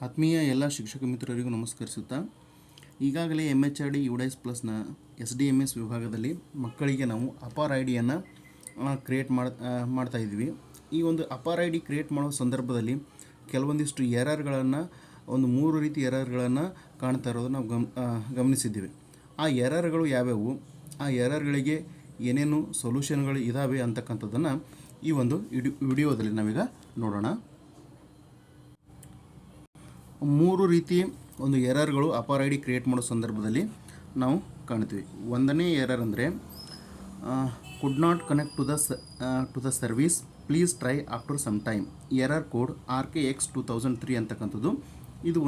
ಆತ್ಮೀಯ ಎಲ್ಲ ಶಿಕ್ಷಕ ಮಿತ್ರರಿಗೂ ನಮಸ್ಕರಿಸುತ್ತಾ ಈಗಾಗಲೇ MHRD UDICE ಪ್ಲಸ್ನ SDMS ವಿಭಾಗದಲ್ಲಿ ಮಕ್ಕಳಿಗೆ ನಾವು ಅಪಾರ್ ಐ ಡಿಯನ್ನು ಕ್ರಿಯೇಟ್ ಮಾಡ್ತಾ ಇದ್ವಿ. ಈ ಒಂದು ಅಪಾರ್ ಐ ಡಿ ಕ್ರಿಯೇಟ್ ಮಾಡೋ ಸಂದರ್ಭದಲ್ಲಿ ಕೆಲವೊಂದಿಷ್ಟು ಎರರ್ಗಳನ್ನು ಒಂದು 3 ರೀತಿ ಎರರ್ಗಳನ್ನು ಕಾಣ್ತಾ ಇರೋದು ನಾವು ಗಮನಿಸಿದ್ದೀವಿ. ಆ ಎರರ್ಗಳು ಯಾವ್ಯಾವು, ಆ ಎರರ್ಗಳಿಗೆ ಏನೇನು ಸೊಲ್ಯೂಷನ್ಗಳು ಇದ್ದಾವೆ ಅಂತಕ್ಕಂಥದ್ದನ್ನು ಈ ಒಂದು ವಿಡಿಯೋದಲ್ಲಿ ನಾವೀಗ ನೋಡೋಣ. 3 ರೀತಿ ಒಂದು ಎರರ್ಗಳು ಅಪಾರ್ ಐ ಡಿ ಕ್ರಿಯೇಟ್ ಮಾಡೋ ಸಂದರ್ಭದಲ್ಲಿ ನಾವು ಕಾಣ್ತೀವಿ. ಒಂದನೇ ಎರರ್ ಅಂದರೆ could not connect to the service, please try after some time. Error code RKX2003 ಅಂತಕ್ಕಂಥದ್ದು ಇದು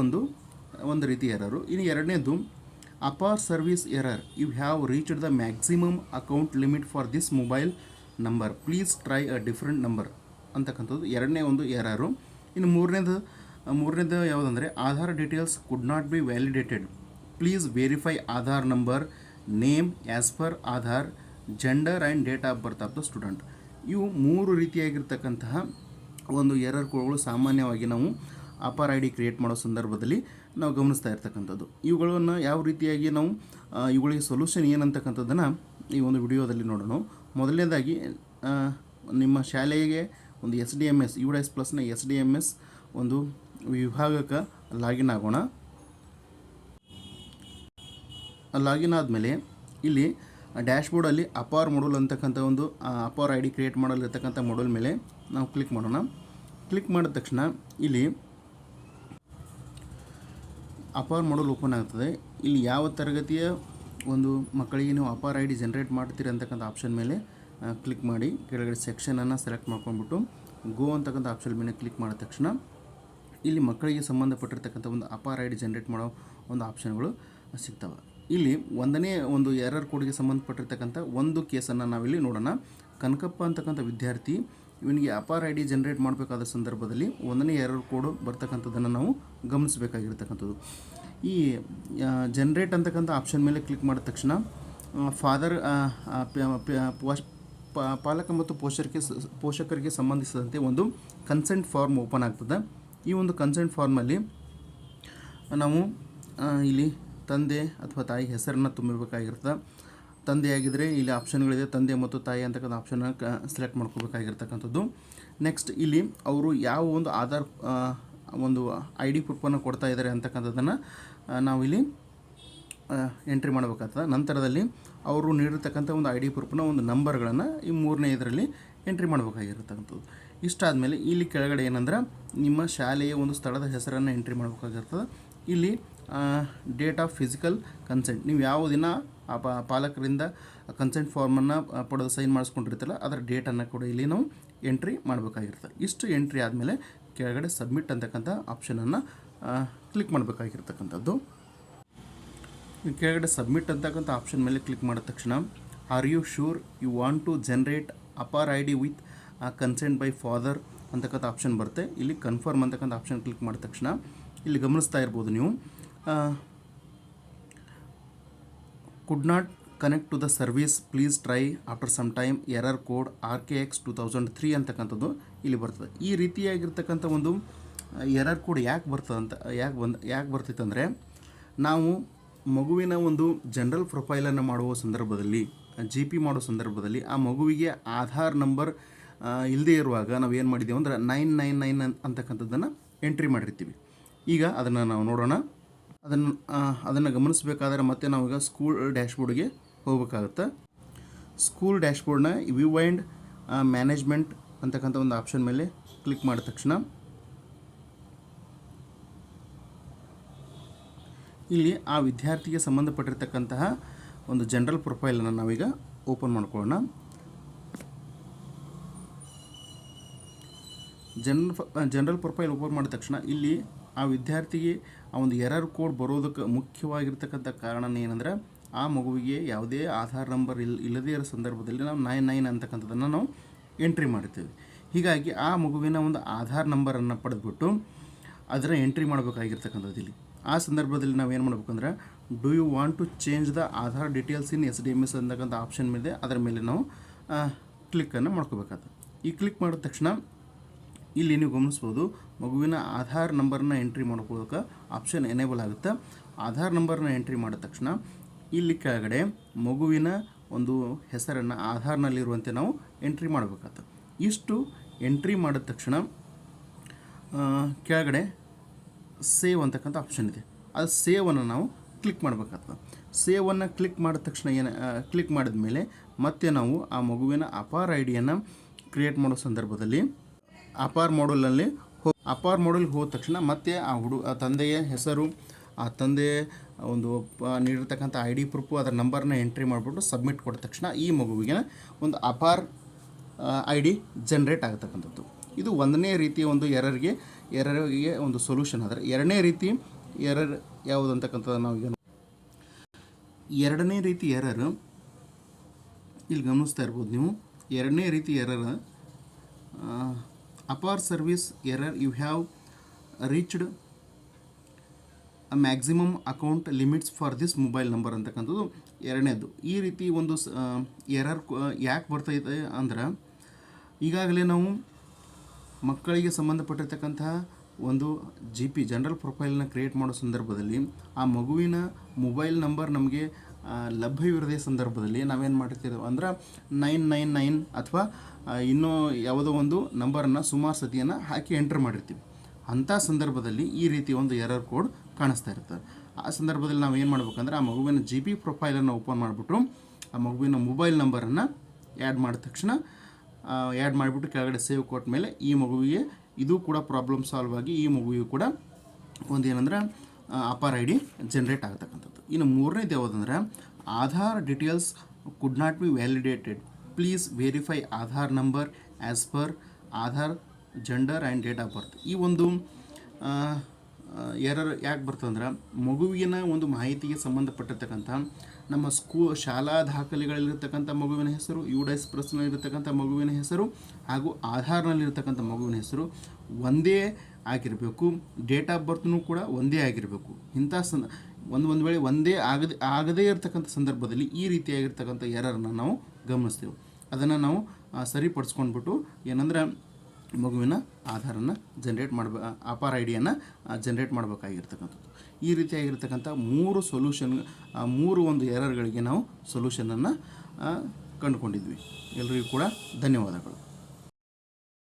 ಒಂದು ರೀತಿ ಎರರು. ಇನ್ನು ಎರಡನೇದು APAAR service error, you have reached the maximum account limit for this mobile number, please try a different number ಅಂತಕ್ಕಂಥದ್ದು ಎರಡನೇ ಒಂದು error. ಇನ್ನು ಮೂರನೇದು ಯಾವುದಂದರೆ Aadhaar details could not be validated, please verify Aadhaar number, name as per Aadhaar, gender and date of birth of the student. ಇವು 3 ರೀತಿಯಾಗಿರ್ತಕ್ಕಂತಹ ಒಂದು error ಕೋಡ್ಗಳು ಸಾಮಾನ್ಯವಾಗಿ ನಾವು ಅಪಾರ್ ಐ ಡಿ ಕ್ರಿಯೇಟ್ ಮಾಡೋ ಸಂದರ್ಭದಲ್ಲಿ ನಾವು ಗಮನಿಸ್ತಾ ಇರ್ತಕ್ಕಂಥದ್ದು. ಇವುಗಳನ್ನು ಯಾವ ರೀತಿಯಾಗಿ ನಾವು ಇವುಗಳಿಗೆ ಸೊಲ್ಯೂಷನ್ ಏನಂತಕ್ಕಂಥದ್ದನ್ನು ಈ ಒಂದು ವಿಡಿಯೋದಲ್ಲಿ ನೋಡೋಣ. ಮೊದಲನೇದಾಗಿ ನಿಮ್ಮ ಶಾಲೆಗೆ ಒಂದು SDMS UDICE ಪ್ಲಸ್ನ SDMS ಒಂದು ವಿಭಾಗಕ್ಕೆ ಲಾಗಿನ್ ಆಗೋಣ. ಲಾಗಿನ್ ಆದಮೇಲೆ ಇಲ್ಲಿ ಡ್ಯಾಶ್ಬೋರ್ಡಲ್ಲಿ ಅಪಾರ್ ಮಾಡಲ್ ಅಂತಕ್ಕಂಥ ಒಂದು ಅಪಾರ್ ಐ ಡಿ ಕ್ರಿಯೇಟ್ ಮಾಡಲಿರ್ತಕ್ಕಂಥ ಮಾಡಲ್ ಮೇಲೆ ನಾವು ಕ್ಲಿಕ್ ಮಾಡೋಣ. ಕ್ಲಿಕ್ ಮಾಡಿದ ತಕ್ಷಣ ಇಲ್ಲಿ ಅಪಾರ್ ಮಾಡಲ್ ಓಪನ್ ಆಗ್ತದೆ. ಇಲ್ಲಿ ಯಾವ ತರಗತಿಯ ಒಂದು ಮಕ್ಕಳಿಗೆ ನೀವು ಅಪಾರ್ ಐ ಡಿ ಜನ್ರೇಟ್ ಮಾಡ್ತೀರಿ ಅಂತಕ್ಕಂಥ ಆಪ್ಷನ್ ಮೇಲೆ ಕ್ಲಿಕ್ ಮಾಡಿ ಕೆಳಗಡೆ ಸೆಕ್ಷನನ್ನು ಸೆಲೆಕ್ಟ್ ಮಾಡ್ಕೊಂಡ್ಬಿಟ್ಟು ಗೋ ಅಂತಕ್ಕಂಥ ಆಪ್ಷನ್ ಮೇಲೆ ಕ್ಲಿಕ್ ಮಾಡಿದ ತಕ್ಷಣ ಇಲ್ಲಿ ಮಕ್ಕಳಿಗೆ ಸಂಬಂಧಪಟ್ಟಿರ್ತಕ್ಕಂಥ ಒಂದು ಅಪಾರ್ ಐ ಡಿ ಜನ್ರೇಟ್ ಮಾಡೋ ಒಂದು ಆಪ್ಷನ್ಗಳು ಸಿಗ್ತವೆ. ಇಲ್ಲಿ ಒಂದನೇ ಒಂದು ಎರರ್ ಕೋಡ್ಗೆ ಸಂಬಂಧಪಟ್ಟಿರ್ತಕ್ಕಂಥ ಒಂದು ಕೇಸನ್ನು ನಾವಿಲ್ಲಿ ನೋಡೋಣ. ಕನಕಪ್ಪ ಅಂತಕ್ಕಂಥ ವಿದ್ಯಾರ್ಥಿ ಇವನಿಗೆ ಅಪಾರ್ ಐ ಡಿ ಜನ್ರೇಟ್ ಮಾಡಬೇಕಾದ ಸಂದರ್ಭದಲ್ಲಿ ಒಂದನೇ ಎರರ್ ಕೋಡು ಬರ್ತಕ್ಕಂಥದ್ದನ್ನು ನಾವು ಗಮನಿಸಬೇಕಾಗಿರ್ತಕ್ಕಂಥದ್ದು. ಈ ಜನ್ರೇಟ್ ಅಂತಕ್ಕಂಥ ಆಪ್ಷನ್ ಮೇಲೆ ಕ್ಲಿಕ್ ಮಾಡಿದ ತಕ್ಷಣ ಫಾದರ್ ಪಾಲಕ ಮತ್ತು ಪೋಷಕರಿಗೆ ಸಂಬಂಧಿಸಿದಂತೆ ಒಂದು ಕನ್ಸೆಂಟ್ ಫಾರ್ಮ್ ಓಪನ್ ಆಗ್ತದೆ. ಈ ಒಂದು ಕನ್ಸೆಂಟ್ ಫಾರ್ಮಲ್ಲಿ ನಾವು ಇಲ್ಲಿ ತಂದೆ ಅಥವಾ ತಾಯಿ ಹೆಸರನ್ನು ತುಂಬಬೇಕಾಗಿರ್ತದೆ. ತಂದೆಯಾಗಿದ್ದರೆ ಇಲ್ಲಿ ಆಪ್ಷನ್ಗಳಿದೆ, ತಂದೆ ಮತ್ತು ತಾಯಿ ಅಂತಕ್ಕಂಥ ಆಪ್ಷನ್ನ ಸೆಲೆಕ್ಟ್ ಮಾಡ್ಕೋಬೇಕಾಗಿರ್ತಕ್ಕಂಥದ್ದು. ನೆಕ್ಸ್ಟ್ ಇಲ್ಲಿ ಅವರು ಯಾವ ಒಂದು ಆಧಾರ್ ಒಂದು ಐ ಡಿ ಪ್ರೂಫನ್ನು ಕೊಡ್ತಾ ಇದ್ದಾರೆ ಅಂತಕ್ಕಂಥದ್ದನ್ನು ನಾವಿಲ್ಲಿ ಎಂಟ್ರಿ ಮಾಡಬೇಕಾಗ್ತದೆ. ನಂತರದಲ್ಲಿ ಅವರು ನೀಡಿರ್ತಕ್ಕಂಥ ಒಂದು ಐ ಡಿ ಪ್ರೂಫ್ನ ಒಂದು ನಂಬರ್ಗಳನ್ನು ಈ 3ನೇ ಇದರಲ್ಲಿ ಎಂಟ್ರಿ ಮಾಡಬೇಕಾಗಿರ್ತಕ್ಕಂಥದ್ದು. ಇಷ್ಟಾದಮೇಲೆ ಇಲ್ಲಿ ಕೆಳಗಡೆ ಏನಂದ್ರೆ ನಿಮ್ಮ ಶಾಲೆಯ ಒಂದು ಸ್ಥಳದ ಹೆಸರನ್ನು ಎಂಟ್ರಿ ಮಾಡಬೇಕಾಗಿರ್ತದೆ. ಇಲ್ಲಿ ಡೇಟ್ ಆಫ್ ಫಿಸಿಕಲ್ ಕನ್ಸೆಂಟ್, ನೀವು ಯಾವ ದಿನ ಪಾಲಕರಿಂದ ಕನ್ಸೆಂಟ್ ಫಾರ್ಮನ್ನು ಪಡೆದು ಸೈನ್ ಮಾಡಿಸ್ಕೊಂಡಿರ್ತೀರಲ್ಲ ಅದರ ಡೇಟನ್ನು ಕೂಡ ಇಲ್ಲಿ ನಾವು ಎಂಟ್ರಿ ಮಾಡಬೇಕಾಗಿರ್ತದೆ. ಇಷ್ಟು ಎಂಟ್ರಿ ಆದಮೇಲೆ ಕೆಳಗಡೆ ಸಬ್ಮಿಟ್ ಅಂತಕ್ಕಂಥ ಆಪ್ಷನನ್ನು ಕ್ಲಿಕ್ ಮಾಡಬೇಕಾಗಿರ್ತಕ್ಕಂಥದ್ದು. ಕೆಳಗಡೆ ಸಬ್ಮಿಟ್ ಅಂತಕ್ಕಂಥ ಆಪ್ಷನ್ ಮೇಲೆ ಕ್ಲಿಕ್ ಮಾಡಿದ ತಕ್ಷಣ are you sure you want to generate APAAR I D with consent by father ಅಂತಕ್ಕಂಥ ಆಪ್ಷನ್ ಬರುತ್ತೆ. ಇಲ್ಲಿ ಕನ್ಫರ್ಮ್ ಅಂತಕ್ಕಂಥ ಆಪ್ಷನ್ ಕ್ಲಿಕ್ ಮಾಡಿದ ತಕ್ಷಣ ಇಲ್ಲಿ ಗಮನಿಸ್ತಾ ಇರ್ಬೋದು ನೀವು could not connect to the service, please try after some time, error code RKX2003 ಅಂತಕ್ಕಂಥದ್ದು ಇಲ್ಲಿ ಬರ್ತದೆ. ಈ ರೀತಿಯಾಗಿರ್ತಕ್ಕಂಥ ಒಂದು ಎರರ್ ಕೋಡ್ ಯಾಕೆ ಬರ್ತಿತ್ತಂದರೆ ನಾವು ಮಗುವಿನ ಒಂದು ಜನರಲ್ ಪ್ರೊಫೈಲನ್ನು ಮಾಡುವ ಸಂದರ್ಭದಲ್ಲಿ GP ಮಾಡೋ ಸಂದರ್ಭದಲ್ಲಿ ಆ ಮಗುವಿಗೆ ಆಧಾರ್ ನಂಬರ್ ಇಲ್ಲದೇ ಇರುವಾಗ ನಾವು ಏನು ಮಾಡಿದ್ದೀವಿ ಅಂದ್ರೆ 999 ಅಂತಕ್ಕಂಥದ್ದನ್ನು ಎಂಟ್ರಿ ಮಾಡಿರ್ತೀವಿ. ಈಗ ಅದನ್ನು ನಾವು ನೋಡೋಣ. ಅದನ್ನು ಗಮನಿಸಬೇಕಾದ್ರೆ ಮತ್ತೆ ನಾವೀಗ ಸ್ಕೂಲ್ ಡ್ಯಾಶ್ಬೋರ್ಡ್ಗೆ ಹೋಗಬೇಕಾಗುತ್ತೆ. ಸ್ಕೂಲ್ ಡ್ಯಾಶ್ಬೋರ್ಡ್ನ ವ್ಯೂ ಆ್ಯಂಡ್ ಮ್ಯಾನೇಜ್ಮೆಂಟ್ ಅಂತಕ್ಕಂಥ ಒಂದು ಆಪ್ಷನ್ ಮೇಲೆ ಕ್ಲಿಕ್ ಮಾಡಿದ ತಕ್ಷಣ ಇಲ್ಲಿ ಆ ವಿದ್ಯಾರ್ಥಿಗೆ ಸಂಬಂಧಪಟ್ಟಿರ್ತಕ್ಕಂತಹ ಒಂದು ಜನರಲ್ ಪ್ರೊಫೈಲನ್ನು ನಾವೀಗ ಓಪನ್ ಮಾಡ್ಕೊಳ್ಳೋಣ. ಜನರಲ್ ಪ್ರೊಫೈಲ್ ಓಪನ್ ಮಾಡಿದ ತಕ್ಷಣ ಇಲ್ಲಿ ಆ ವಿದ್ಯಾರ್ಥಿಗೆ ಆ ಒಂದು ಎರರ್ ಕೋಡ್ ಬರೋದಕ್ಕೆ ಮುಖ್ಯವಾಗಿರ್ತಕ್ಕಂಥ ಕಾರಣ ಏನಂದರೆ ಆ ಮಗುವಿಗೆ ಯಾವುದೇ ಆಧಾರ್ ನಂಬರ್ ಇಲ್ಲದೇ ಇರೋ ಸಂದರ್ಭದಲ್ಲಿ ನಾವು 99 ಅಂತಕ್ಕಂಥದ್ದನ್ನು ನಾವು ಎಂಟ್ರಿ ಮಾಡ್ತೀವಿ. ಹೀಗಾಗಿ ಆ ಮಗುವಿನ ಒಂದು ಆಧಾರ್ ನಂಬರನ್ನು ಪಡೆದುಬಿಟ್ಟು ಅದರ ಎಂಟ್ರಿ ಮಾಡಬೇಕಾಗಿರ್ತಕ್ಕಂಥದ್ದು. ಇಲ್ಲಿ ಆ ಸಂದರ್ಭದಲ್ಲಿ ನಾವು ಏನು ಮಾಡಬೇಕಂದ್ರೆ do you want to change the Aadhaar details in SDMS ಅಂತಕ್ಕಂಥ ಆಪ್ಷನ್ ಮೇಲೆ ಅದರ ಮೇಲೆ ನಾವು ಕ್ಲಿಕ್ಕನ್ನು ಮಾಡ್ಕೋಬೇಕಾಗ್ತದೆ. ಈ ಕ್ಲಿಕ್ ಮಾಡಿದ ತಕ್ಷಣ ಇಲ್ಲಿ ನೀವು ಗಮನಿಸ್ಬೋದು ಮಗುವಿನ ಆಧಾರ್ ನಂಬರ್ನ ಎಂಟ್ರಿ ಮಾಡ್ಕೊಳ್ಳೋಕೆ ಆಪ್ಷನ್ ಎನೇಬಲ್ ಆಗುತ್ತೆ. ಆಧಾರ್ ನಂಬರ್ನ ಎಂಟ್ರಿ ಮಾಡಿದ ತಕ್ಷಣ ಇಲ್ಲಿ ಕೆಳಗಡೆ ಮಗುವಿನ ಒಂದು ಹೆಸರನ್ನು ಆಧಾರ್ನಲ್ಲಿರುವಂತೆ ನಾವು ಎಂಟ್ರಿ ಮಾಡಬೇಕಾಗ್ತದೆ. ಇಷ್ಟು ಎಂಟ್ರಿ ಮಾಡಿದ ತಕ್ಷಣ ಕೆಳಗಡೆ ಸೇವ್ ಅಂತಕ್ಕಂಥ ಆಪ್ಷನ್ ಇದೆ. ಅದು ಸೇವನ್ನು ನಾವು ಕ್ಲಿಕ್ ಮಾಡಬೇಕಾಗ್ತದೆ. ಸೇವನ್ನು ಕ್ಲಿಕ್ ಮಾಡಿದ ತಕ್ಷಣ ಕ್ಲಿಕ್ ಮಾಡಿದ ಮೇಲೆ ಮತ್ತೆ ನಾವು ಆ ಮಗುವಿನ ಅಪಾರ್ ಐ ಡಿಯನ್ನು ಕ್ರಿಯೇಟ್ ಮಾಡೋ ಸಂದರ್ಭದಲ್ಲಿ ಅಪಾರ್ ಮಾಡಲ್ನಲ್ಲಿ ಹೋದ ತಕ್ಷಣ ಮತ್ತೆ ಆ ತಂದೆಯ ಹೆಸರು, ಆ ತಂದೆ ಒಂದು ನೀಡಿರ್ತಕ್ಕಂಥ ಐ ಡಿ ಪ್ರೂಫು, ಅದರ ನಂಬರ್ನ ಎಂಟ್ರಿ ಮಾಡಿಬಿಟ್ಟು ಸಬ್ಮಿಟ್ ಕೊಟ್ಟ ತಕ್ಷಣ ಈ ಮಗುವಿಗೆ ಒಂದು ಅಪಾರ್ ಐ ಡಿ ಜನ್ರೇಟ್ ಆಗತಕ್ಕಂಥದ್ದು. ಇದು ಒಂದನೇ ರೀತಿಯ ಒಂದು ಎರರ್ಗೆ ಒಂದು ಸೊಲ್ಯೂಷನ್. ಆದರೆ ಎರಡನೇ ರೀತಿ ಎರರ್ ಯಾವುದು ಅಂತಕ್ಕಂಥದ್ದು ನಾವು ಈಗ ಎರಡನೇ ರೀತಿ ಎರರ್ ಇಲ್ಲಿ ಗಮನಿಸ್ತಾ ಇರ್ಬೋದು ನೀವು. ಎರಡನೇ ರೀತಿ error APAAR service error, you have reached a maximum account limits for this mobile number ಅಂತಕ್ಕಂಥದ್ದು ಎರಡನೇದು. ಈ ರೀತಿ ಒಂದು ಎರರ್ ಯಾಕೆ ಬರ್ತೈತೆ ಅಂದ್ರೆ, ಈಗಾಗಲೇ ನಾವು ಮಕ್ಕಳಿಗೆ ಸಂಬಂಧಪಟ್ಟಿರ್ತಕ್ಕಂತಹ ಒಂದು GP ಜನರಲ್ ಪ್ರೊಫೈಲ್ನ ಕ್ರಿಯೇಟ್ ಮಾಡೋ ಸಂದರ್ಭದಲ್ಲಿ ಆ ಮಗುವಿನ ಮೊಬೈಲ್ ನಂಬರ್ ನಮಗೆ ಲಭ್ಯವಿರದೇ ಸಂದರ್ಭದಲ್ಲಿ ನಾವೇನು ಮಾಡ್ತೀವಿ ಅಂದ್ರೆ 999 ಅಥವಾ ಇನ್ನೂ ಯಾವುದೋ ಒಂದು ನಂಬರನ್ನು ಸುಮಾರು ಸತಿಯನ್ನು ಹಾಕಿ ಎಂಟ್ರ್ ಮಾಡಿರ್ತೀವಿ. ಅಂಥ ಸಂದರ್ಭದಲ್ಲಿ ಈ ರೀತಿ ಒಂದು ಎರರ್ ಕೋಡ್ ಕಾಣಿಸ್ತಾ ಇರ್ತದೆ. ಆ ಸಂದರ್ಭದಲ್ಲಿ ನಾವು ಏನು ಮಾಡ್ಬೇಕಂದ್ರೆ ಆ ಮಗುವಿನ GP ಪ್ರೊಫೈಲನ್ನು ಓಪನ್ ಮಾಡಿಬಿಟ್ಟು ಆ ಮಗುವಿನ ಮೊಬೈಲ್ ನಂಬರನ್ನು ಆ್ಯಡ್ ಮಾಡಿದ ತಕ್ಷಣ ಆ್ಯಡ್ ಮಾಡಿಬಿಟ್ಟು ಕೆಳಗಡೆ ಸೇವ್ ಕೊಟ್ಟ ಮೇಲೆ ಈ ಮಗುವಿಗೆ ಇದು ಕೂಡ ಪ್ರಾಬ್ಲಮ್ ಸಾಲ್ವ್ ಆಗಿ ಈ ಮಗುವಿಗೂ ಕೂಡ ಒಂದು ಏನಂದ್ರೆ ಅಪಾರ್ ಐ ಡಿ ಜನ್ರೇಟ್ ಆಗ್ತಕ್ಕಂಥದ್ದು. ಇನ್ನು ಮೂರನೇದು ಯಾವುದಂದ್ರೆ Aadhaar details could not be validated, please verify Aadhaar number as per Aadhaar gender and date of birth. ಈ ಒಂದು ಎರರ್ ಯಾಕೆ ಬರ್ತದಂದ್ರೆ, ಮಗುವಿನ ಒಂದು ಮಾಹಿತಿಗೆ ಸಂಬಂಧಪಟ್ಟಿರ್ತಕ್ಕಂಥ ನಮ್ಮ ಶಾಲಾ ದಾಖಲೆಗಳಲ್ಲಿರ್ತಕ್ಕಂಥ ಮಗುವಿನ ಹೆಸರು, UDIS ಪ್ಲಸ್ನಲ್ಲಿರ್ತಕ್ಕಂಥ ಮಗುವಿನ ಹೆಸರು ಹಾಗೂ ಆಧಾರ್ನಲ್ಲಿರ್ತಕ್ಕಂಥ ಮಗುವಿನ ಹೆಸರು ಒಂದೇ ಆಗಿರಬೇಕು. ಡೇಟ್ ಆಫ್ ಬರ್ತ್ನೂ ಕೂಡ ಒಂದೇ ಆಗಿರಬೇಕು. ಇಂಥ ಒಂದು ವೇಳೆ ಒಂದೇ ಆಗದೇ ಇರತಕ್ಕಂಥ ಸಂದರ್ಭದಲ್ಲಿ ಈ ರೀತಿಯಾಗಿರ್ತಕ್ಕಂಥ ಎರರ್ನ ನಾವು ಗಮನಿಸ್ತೇವೆ. ಅದನ್ನು ನಾವು ಸರಿಪಡಿಸ್ಕೊಂಡ್ಬಿಟ್ಟು ಏನಂದ್ರೆ ಮಗುವಿನ ಆಧಾರನ್ನು ಜನ್ರೇಟ್ ಅಪಾರ್ ಐ ಡಿಯನ್ನು ಜನ್ರೇಟ್ ಮಾಡಬೇಕಾಗಿರ್ತಕ್ಕಂಥದ್ದು. ಈ ರೀತಿಯಾಗಿರ್ತಕ್ಕಂಥ ಮೂರು ಒಂದು ಎರರ್ಗಳಿಗೆ ನಾವು ಸೊಲ್ಯೂಷನನ್ನು ಕಂಡುಕೊಂಡಿದ್ವಿ. ಎಲ್ಲರಿಗೂ ಕೂಡ ಧನ್ಯವಾದಗಳು.